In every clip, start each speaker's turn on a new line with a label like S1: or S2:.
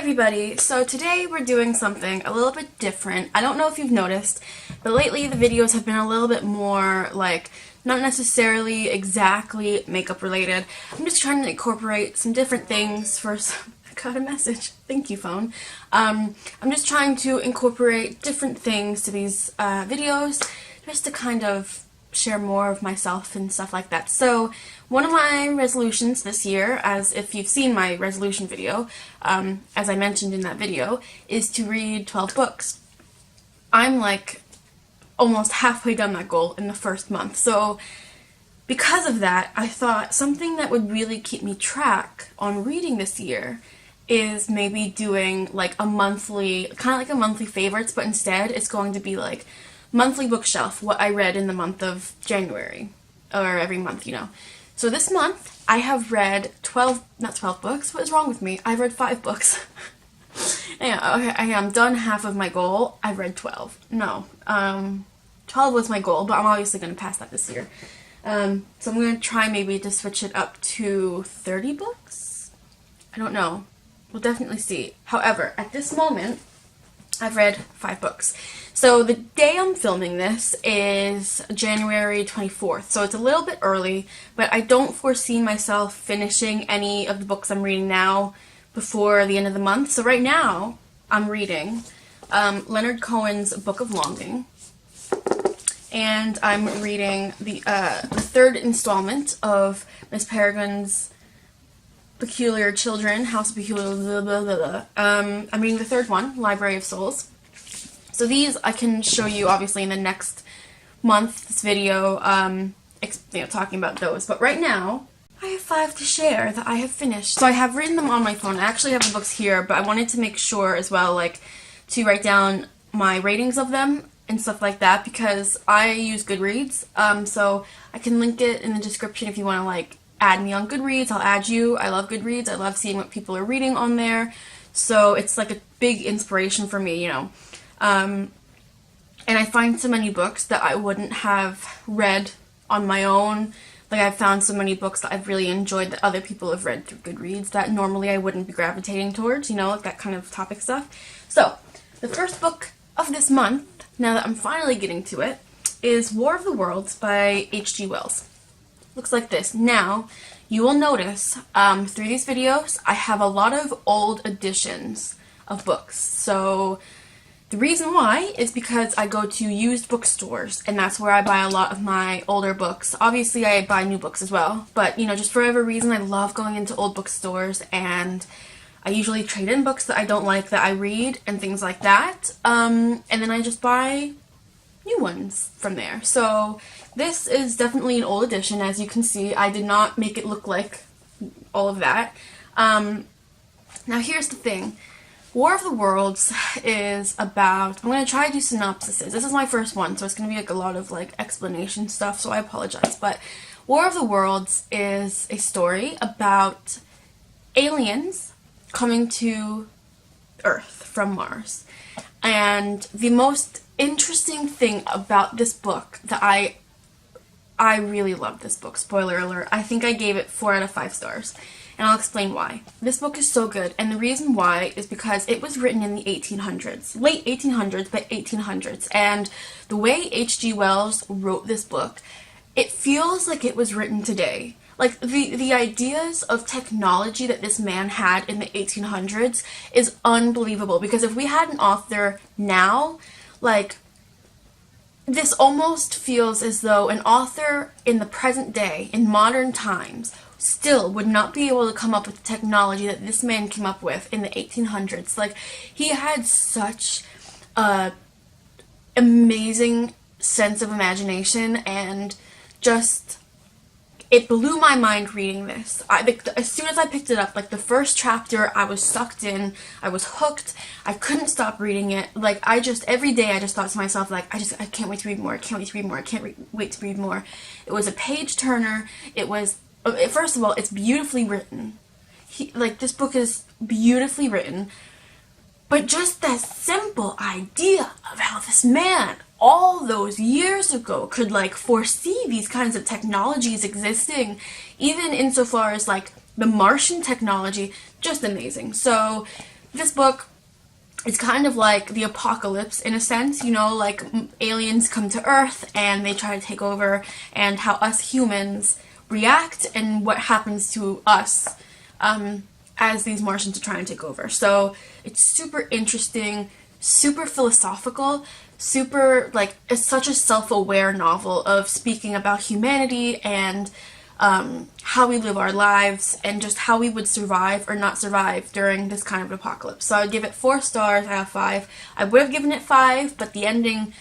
S1: everybody, so today we're doing something a little bit different. I don't know if you've noticed, but lately the videos have been a little bit more like not necessarily exactly makeup related. I'm just trying to incorporate some different things for I got a message. Thank you, phone. I'm just trying to incorporate different things to these videos just to kind of share more of myself and stuff like that. So one of my resolutions this year, as if you've seen my resolution video, as I mentioned in that video, is to read 12 books. I'm like almost halfway done that goal in the first month. So because of that, I thought something that would really keep me track on reading this year is maybe doing like a monthly, kind of like a monthly favorites, but instead it's going to be like monthly bookshelf, what I read in the month of January, or every month, you know. So this month, I have read 12, not 12 books, what is wrong with me? I've read 5 books. Yeah, okay, I am done half of my goal. I've read 12. No, 12 was my goal, but I'm obviously going to pass that this year. So I'm going to try maybe to switch it up to 30 books? I don't know. We'll definitely see. However, at this moment, I've read 5 books. So the day I'm filming this is January 24th, so it's a little bit early, but I don't foresee myself finishing any of the books I'm reading now before the end of the month. So right now, I'm reading Leonard Cohen's Book of Longing, and I'm reading the third installment of Miss Peregrine's Peculiar Children, House of Peculiar blah, blah, blah, blah. I'm reading the third one, Library of Souls. So these I can show you obviously in the next month's video, talking about those. But right now, I have 5 to share that I have finished. So I have written them on my phone. I actually have the books here, but I wanted to make sure as well, like, to write down my ratings of them and stuff like that, because I use Goodreads. So I can link it in the description if you want to, like, add me on Goodreads. I'll add you. I love Goodreads. I love seeing what people are reading on there. So it's like a big inspiration for me, you know. And I find so many books that I wouldn't have read on my own. Like, I've found so many books that I've really enjoyed that other people have read through Goodreads that normally I wouldn't be gravitating towards, you know, like that kind of topic stuff. So, the first book of this month, now that I'm finally getting to it, is War of the Worlds by H.G. Wells. Looks like this. Now, you will notice through these videos, I have a lot of old editions of books. So the reason why is because I go to used bookstores, and that's where I buy a lot of my older books. Obviously, I buy new books as well, but, you know, just for whatever reason, I love going into old bookstores, and I usually trade in books that I don't like that I read and things like that, and then I just buy new ones from there. So this is definitely an old edition. As you can see, I did not make it look like all of that. Now here's the thing. War of the Worlds is about, I'm going to try to do synopsises. This is my first one, so it's going to be like a lot of like explanation stuff, so I apologize. But War of the Worlds is a story about aliens coming to Earth from Mars. And the most interesting thing about this book that I really love this book, spoiler alert, I think I gave it 4 out of 5 stars. And I'll explain why. This book is so good, and the reason why is because it was written in the 1800s. Late 1800s, but 1800s. And the way H.G. Wells wrote this book, it feels like it was written today. Like, the ideas of technology that this man had in the 1800s is unbelievable. Because if we had an author now, like, this almost feels as though an author in the present day, in modern times, still would not be able to come up with the technology that this man came up with in the 1800s. Like, he had such a amazing sense of imagination, and just, it blew my mind reading this. As soon as I picked it up, like the first chapter, I was sucked in, I was hooked, I couldn't stop reading it. Like, every day I just thought to myself, like, I can't wait to read more, I can't wait to read more, I can't wait to read more. It was a page turner. It was, first of all, it's beautifully written. This book is beautifully written, but just that simple idea of how this man, all those years ago, could, like, foresee these kinds of technologies existing, even insofar as, like, the Martian technology, just amazing. So This book is kind of like the apocalypse in a sense, you know, like aliens come to Earth and they try to take over, and how us humans react and what happens to us as these Martians are trying to take over. So it's super interesting, super philosophical, super, like, it's such a self-aware novel of speaking about humanity and how we live our lives and just how we would survive or not survive during this kind of apocalypse. So I would give it 4 stars out of 5. I would have given it 5, but the ending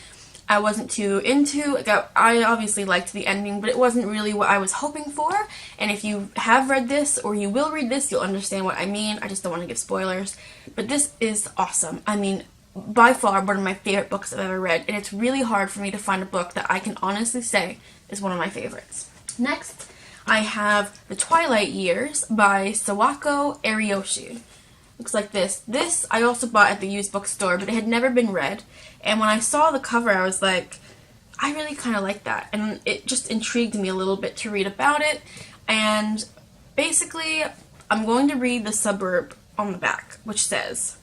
S1: I wasn't too into. I obviously liked the ending, but it wasn't really what I was hoping for. And if you have read this or you will read this, you'll understand what I mean. I just don't want to give spoilers. But this is awesome. I mean, by far one of my favorite books I've ever read, and it's really hard for me to find a book that I can honestly say is one of my favorites. Next, I have The Twilight Years by Sawako Ariyoshi. Looks like this. This I also bought at the used bookstore, but it had never been read. And when I saw the cover, I was like, I really kind of like that. And it just intrigued me a little bit to read about it. And basically, I'm going to read the suburb on the back, which says,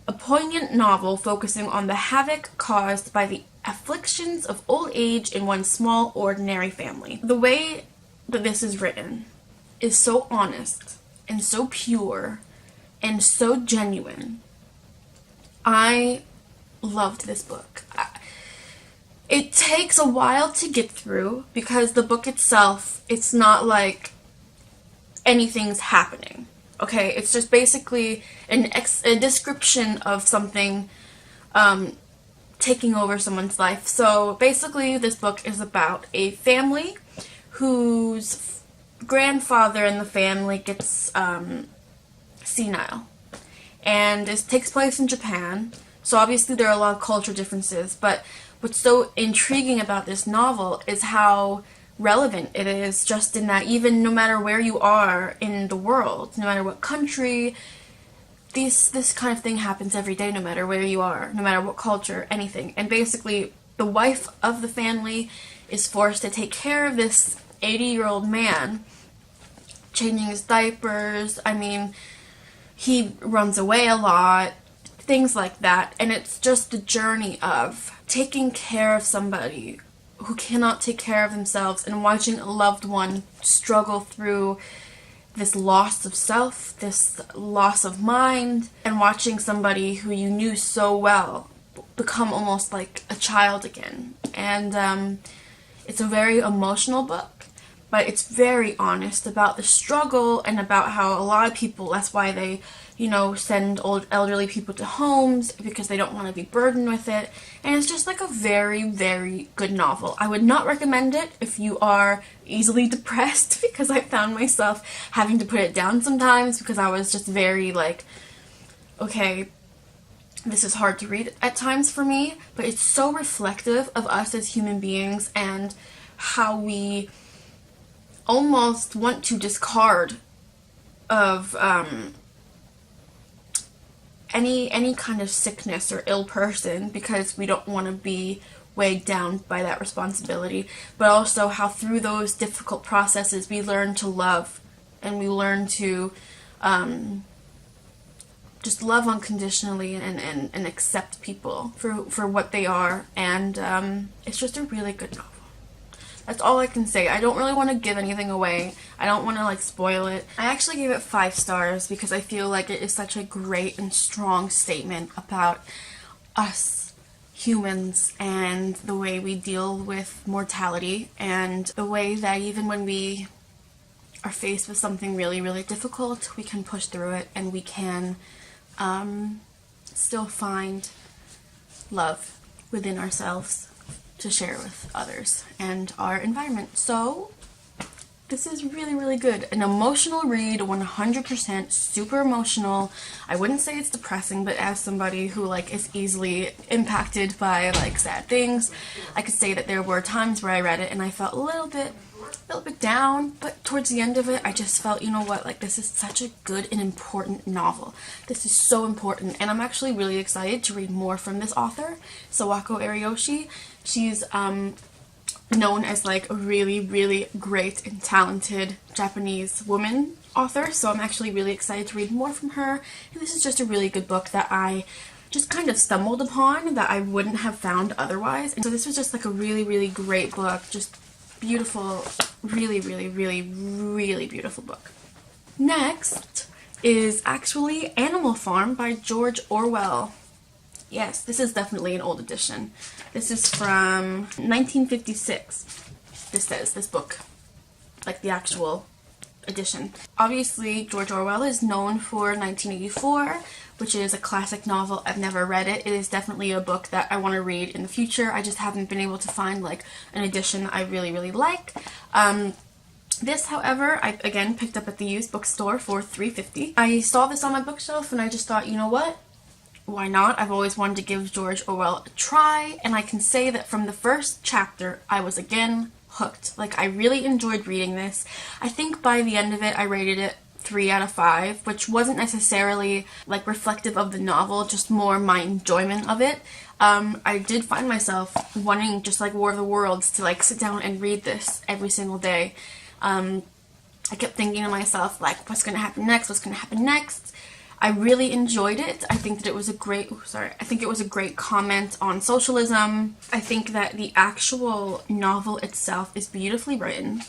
S1: a poignant novel focusing on the havoc caused by the afflictions of old age in one small, ordinary family. The way that this is written is so honest and so pure and so genuine. I loved this book. It takes a while to get through because the book itself, it's not like anything's happening. Okay, it's just basically a description of something taking over someone's life. So basically this book is about a family whose grandfather in the family gets senile. And this takes place in Japan. So obviously there are a lot of cultural differences, but what's so intriguing about this novel is how relevant it is, just in that even no matter where you are in the world, no matter what country, this kind of thing happens every day, no matter where you are, no matter what culture, anything. And basically the wife of the family is forced to take care of this 80-year-old man, changing his diapers. I mean, he runs away a lot, things like that. And it's just the journey of taking care of somebody who cannot take care of themselves and watching a loved one struggle through this loss of self, this loss of mind, and watching somebody who you knew so well become almost like a child again. And it's a very emotional book, but it's very honest about the struggle and about how a lot of people, that's why they, you know, send old elderly people to homes because they don't want to be burdened with it. And it's just like a very, very good novel. I would not recommend it if you are easily depressed, because I found myself having to put it down sometimes because I was just very like, okay, this is hard to read at times for me, but it's so reflective of us as human beings and how we almost want to discard of any kind of sickness or ill person because we don't want to be weighed down by that responsibility, but also how through those difficult processes we learn to love and we learn to just love unconditionally and accept people for what they are. And it's just a really good novel. That's all I can say. I don't really want to give anything away. I don't want to like spoil it. I actually gave it 5 stars because I feel like it is such a great and strong statement about us humans and the way we deal with mortality, and the way that even when we are faced with something really, really difficult, we can push through it and we can still find love within ourselves to share with others and our environment. So this is really, really good. An emotional read, 100%, super emotional. I wouldn't say it's depressing, but as somebody who like is easily impacted by like sad things, I could say that there were times where I read it and I felt a little bit down, but towards the end of it I just felt, you know what, like this is such a good and important novel. This is so important, and I'm actually really excited to read more from this author, Sawako Ariyoshi. She's known as like a really, really great and talented Japanese woman author, so I'm actually really excited to read more from her. And this is just a really good book that I just kind of stumbled upon that I wouldn't have found otherwise. And so this was just like a really, really great book. Just beautiful, really, really, really, really beautiful book. Next is actually Animal Farm by George Orwell. Yes, this is definitely an old edition. This is from 1956. This says, this book, like the actual edition. Obviously, George Orwell is known for 1984, which is a classic novel. I've never read it. It is definitely a book that I want to read in the future. I just haven't been able to find like an edition that I really, really like. This, however, I again picked up at the used bookstore for $3.50. I saw this on my bookshelf and I just thought, you know what? Why not? I've always wanted to give George Orwell a try, and I can say that from the first chapter, I was again hooked. Like, I really enjoyed reading this. I think by the end of it, I rated it 3 out of 5, which wasn't necessarily like reflective of the novel, just more my enjoyment of it. I did find myself wanting, just like War of the Worlds, to like sit down and read this every single day. I kept thinking to myself, like, what's gonna happen next? What's gonna happen next? I really enjoyed it. I think that it was a great, I think it was a great comment on socialism. I think that the actual novel itself is beautifully written.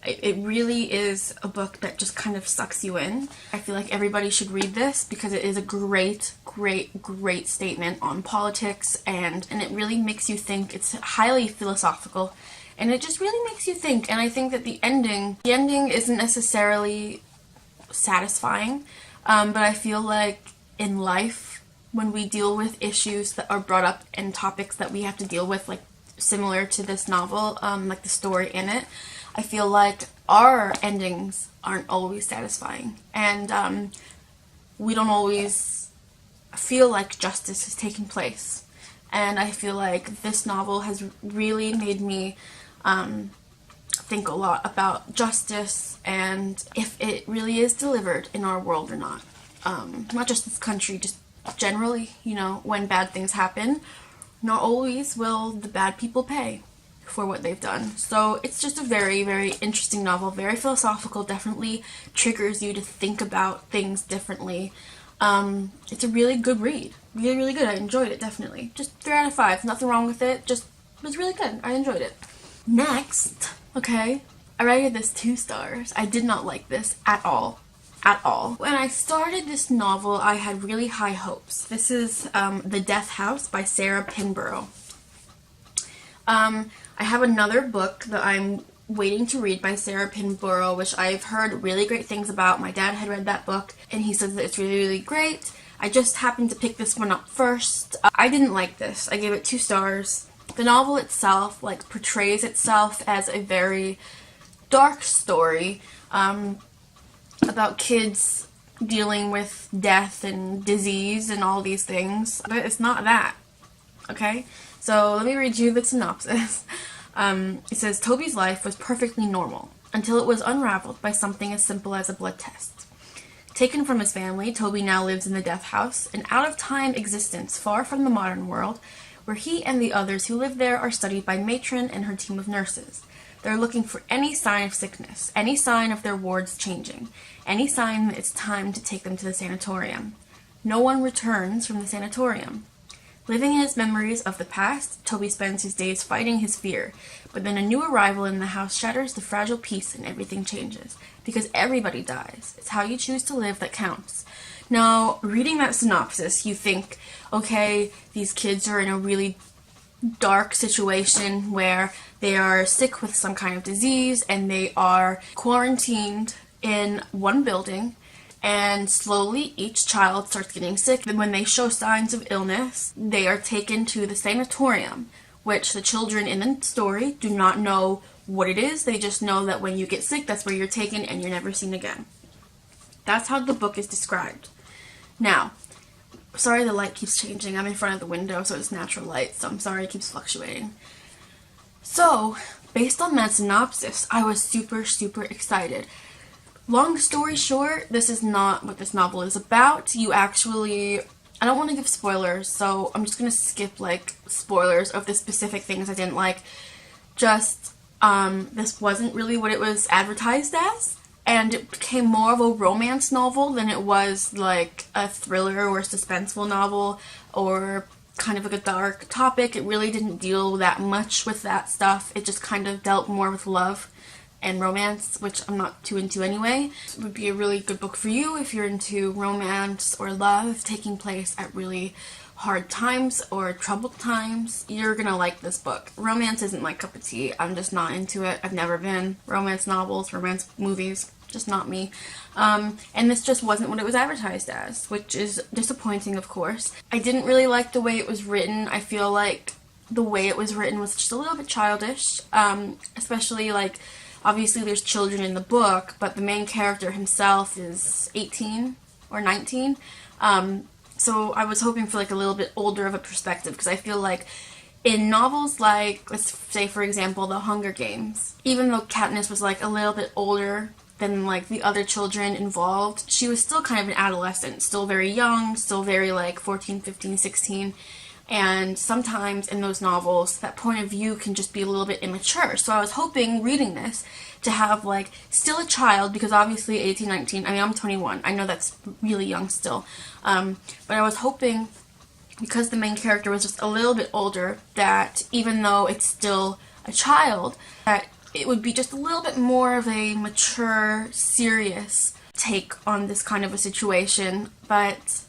S1: It really is a book that just kind of sucks you in. I feel like everybody should read this because it is a great, great, great statement on politics, and it really makes you think. It's highly philosophical, and it just really makes you think. And I think that the ending isn't necessarily satisfying. But I feel like in life, when we deal with issues that are brought up and topics that we have to deal with, like similar to this novel, like the story in it, I feel like our endings aren't always satisfying. And we don't always feel like justice is taking place. And I feel like this novel has really made me think a lot about justice and if it really is delivered in our world or not. Not just this country, just generally, you know, when bad things happen, not always will the bad people pay for what they've done. So it's just a very, very interesting novel, very philosophical, definitely triggers you to think about things differently. It's a really good read. Really, really good. I enjoyed it, definitely. Just 3 out of 5. Nothing wrong with it. Just, it was really good. I enjoyed it. Next, okay, I rated this 2 stars. I did not like this at all. At all. When I started this novel, I had really high hopes. This is The Death House by Sarah Pinborough. I have another book that I'm waiting to read by Sarah Pinborough, which I've heard really great things about. My dad had read that book, and he says that it's really, really great. I just happened to pick this one up first. I didn't like this. I gave it 2 stars. The novel itself, like, portrays itself as a very dark story about kids dealing with death and disease and all these things. But it's not that, okay? So let me read you the synopsis. It says, Toby's life was perfectly normal until it was unraveled by something as simple as a blood test. Taken from his family, Toby now lives in the death house, an out-of-time existence far from the modern world, where he and the others who live there are studied by Matron and her team of nurses. They're looking for any sign of sickness, any sign of their wards changing, any sign that it's time to take them to the sanatorium. No one returns from the sanatorium. Living in his memories of the past, Toby spends his days fighting his fear, but then a new arrival in the house shatters the fragile peace and everything changes. Because everybody dies. It's how you choose to live that counts. Now, reading that synopsis, you think, okay, these kids are in a really dark situation where they are sick with some kind of disease and they are quarantined in one building, and slowly each child starts getting sick. And when they show signs of illness, they are taken to the sanatorium, which the children in the story do not know what it is. They just know that when you get sick, that's where you're taken and you're never seen again. That's how the book is described. Now, sorry the light keeps changing. I'm in front of the window, so it's natural light, so I'm sorry it keeps fluctuating. So, based on that synopsis, I was super, super excited. Long story short, this is not what this novel is about. I don't want to give spoilers, so I'm just going to skip, like, spoilers of the specific things I didn't like. Just, this wasn't really what it was advertised as. and it became more of a romance novel than it was like a thriller or suspenseful novel or kind of like a dark topic. It really didn't deal that much with that stuff. It just kind of dealt more with love and romance, which I'm not too into anyway. It would be a really good book for you if you're into romance or love taking place at really hard times or troubled times. You're gonna like this book. Romance isn't my cup of tea. I'm just not into it. I've never been. Romance novels, romance movies, just not me. And this just wasn't what it was advertised as, which is disappointing, of course. I didn't really like the way it was written. I feel like the way it was written was just a little bit childish, especially like, obviously there's children in the book, but the main character himself is 18 or 19. So I was hoping for like a little bit older of a perspective, because I feel like in novels like, let's say for example, The Hunger Games, even though Katniss was like a little bit older than like the other children involved, she was still kind of an adolescent, still very young, still very like 14, 15, 16. And sometimes in those novels, that point of view can just be a little bit immature. So I was hoping, reading this, to have, like, still a child, because obviously 18, 19, I mean, I'm 21. I know that's really young still. But I was hoping, because the main character was just a little bit older, that even though it's still a child, that it would be just a little bit more of a mature, serious take on this kind of a situation, but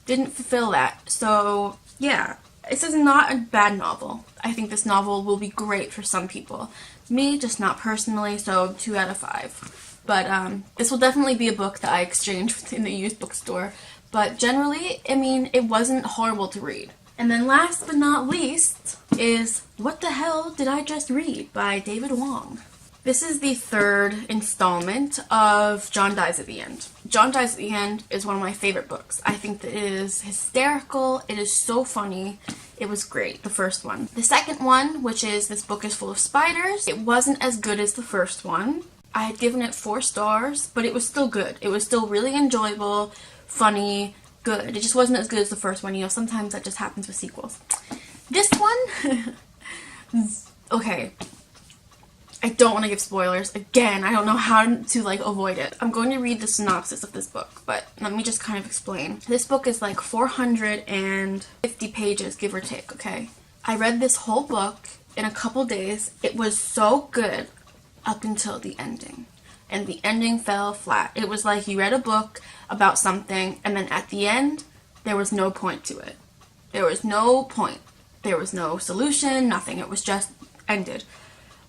S1: didn't fulfill that. So yeah, this is not a bad novel. I think this novel will be great for some people. Me, just not personally, so 2 out of 5. But this will definitely be a book that I exchange in the used bookstore. But generally, I mean, it wasn't horrible to read. And then last but not least is What the Hell Did I Just Read by David Wong. This is the 3rd installment of John Dies at the End. John Dies at the End is one of my favorite books. I think that it is hysterical. It is so funny. It was great, the first one. The second one, which is This Book is Full of Spiders, it wasn't as good as the first one. I had given it 4 stars, but it was still good. It was still really enjoyable, funny, good. It just wasn't as good as the first one. You know, sometimes that just happens with sequels. This one, okay. I don't want to give spoilers. Again, I don't know how to like avoid it. I'm going to read the synopsis of this book, but let me just kind of explain. This book is like 450 pages, give or take, okay? I read this whole book in a couple days. It was so good up until the ending. And the ending fell flat. It was like you read a book about something, and then at the end, there was no point to it. There was no point. There was no solution, nothing. It was just ended.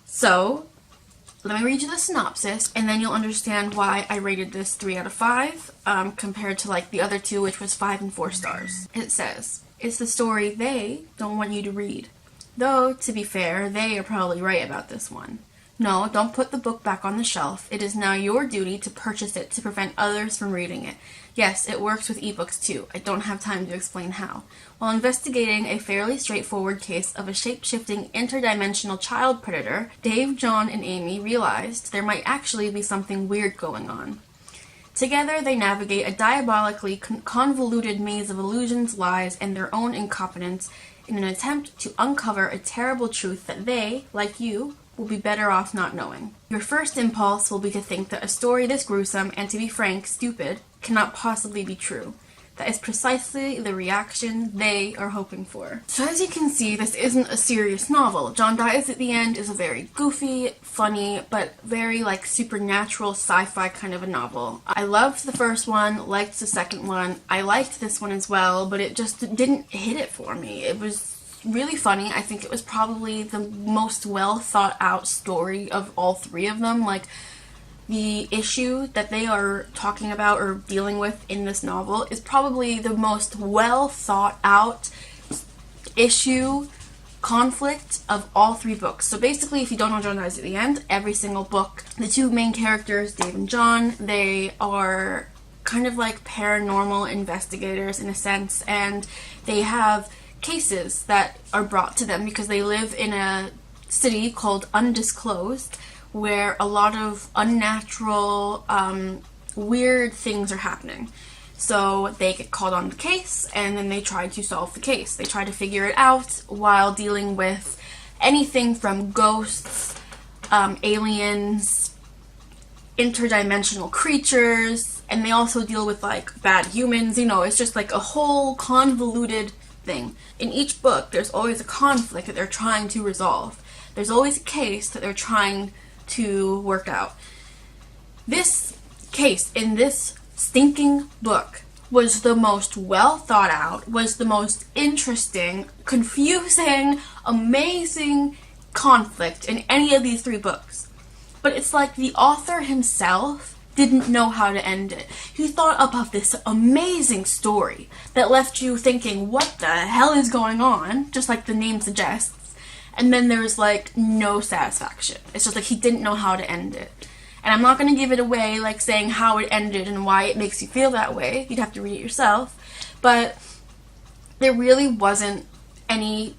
S1: So, let me read you the synopsis, and then you'll understand why I rated this 3 out of 5, compared to like the other 2, which was 5 and 4 stars. It says, it's the story they don't want you to read. Though, to be fair, they are probably right about this one. No, don't put the book back on the shelf. It is now your duty to purchase it to prevent others from reading it. Yes, it works with ebooks too. I don't have time to explain how. While investigating a fairly straightforward case of a shape-shifting interdimensional child predator, Dave, John, and Amy realized there might actually be something weird going on. Together, they navigate a diabolically convoluted maze of illusions, lies, and their own incompetence in an attempt to uncover a terrible truth that they, like you, will be better off not knowing. Your first impulse will be to think that a story this gruesome and, to be frank, stupid, cannot possibly be true. That is precisely the reaction they are hoping for. So as you can see, this isn't a serious novel. John Dies at the End is a very goofy, funny, but very like supernatural sci-fi kind of a novel. I loved the first one, liked the second one. I liked this one as well, but it just didn't hit it for me. It was really funny. I think it was probably the most well thought out story of all 3 of them. Like, the issue that they are talking about or dealing with in this novel is probably the most well thought out issue, conflict of all 3 books. So basically, if you don't know John Dies at the End, every single book, the 2 main characters, Dave and John, they are kind of like paranormal investigators in a sense, and they have cases that are brought to them because they live in a city called Undisclosed, where a lot of unnatural, weird things are happening. So they get called on the case, and then they try to solve the case. They try to figure it out while dealing with anything from ghosts, aliens, interdimensional creatures, and they also deal with like bad humans. You know, it's just like a whole convoluted thing. In each book, there's always a conflict that they're trying to resolve. There's always a case that they're trying to work out. This case in this stinking book was the most well thought out, was the most interesting, confusing, amazing conflict in any of these 3 books. But it's like the author himself didn't know how to end it. He thought up of this amazing story that left you thinking, what the hell is going on? Just like the name suggests. And then there's like no satisfaction. It's just like he didn't know how to end it. And I'm not going to give it away, like saying how it ended and why it makes you feel that way. You'd have to read it yourself. But there really wasn't any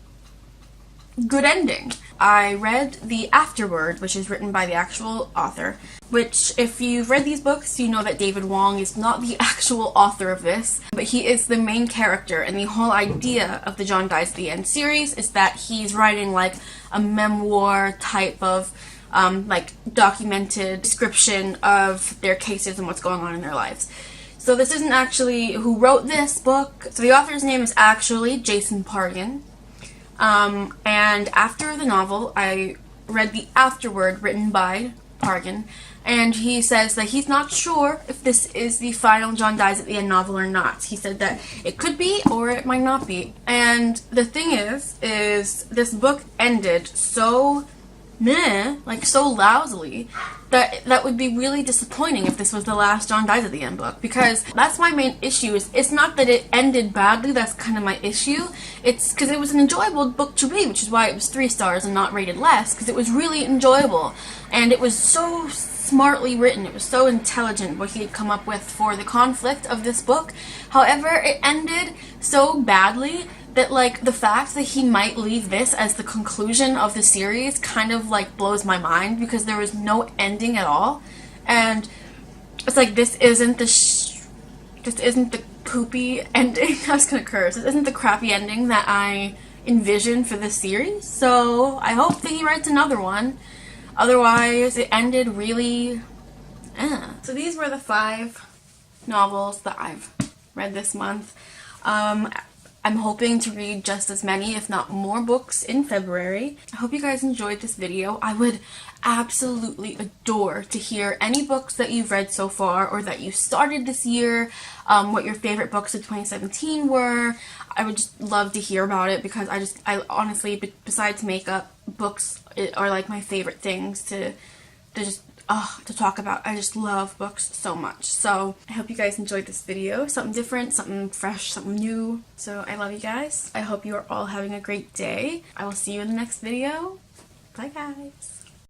S1: good ending. I read the afterword, which is written by the actual author, which if you've read these books, you know that David Wong is not the actual author of this, but he is the main character, and the whole idea of the John Dies at the End series is that he's writing like a memoir type of like documented description of their cases and what's going on in their lives. So this isn't actually who wrote this book. So the author's name is actually Jason Pargin. And after the novel, I read the afterword written by Pargin, and he says that he's not sure if this is the final John Dies at the End novel or not. He said that it could be or it might not be. And the thing is this book ended so meh, like so lousily, that would be really disappointing if this was the last John Dies at the End book, because that's my main issue. It's not that it ended badly, that's kind of my issue. It's because it was an enjoyable book to read, which is why it was 3 stars and not rated less, because it was really enjoyable, and it was so smartly written. It was so intelligent what he had come up with for the conflict of this book. However, it ended so badly that like the fact that he might leave this as the conclusion of the series kind of like blows my mind, because there was no ending at all. And it's like, this isn't the poopy ending. I was gonna curse. This isn't the crappy ending that I envisioned for this series. So I hope that he writes another one. Otherwise, it ended really So these were the 5 novels that I've read this month. I'm hoping to read just as many, if not more, books in February. I hope you guys enjoyed this video. I would absolutely adore to hear any books that you've read so far or that you started this year, what your favorite books of 2017 were. I would just love to hear about it, because I honestly, besides makeup, books are like my favorite things to talk about. I just love books so much. So I hope you guys enjoyed this video. Something different, something fresh, something new. So I love you guys. I hope you are all having a great day. I will see you in the next video. Bye guys.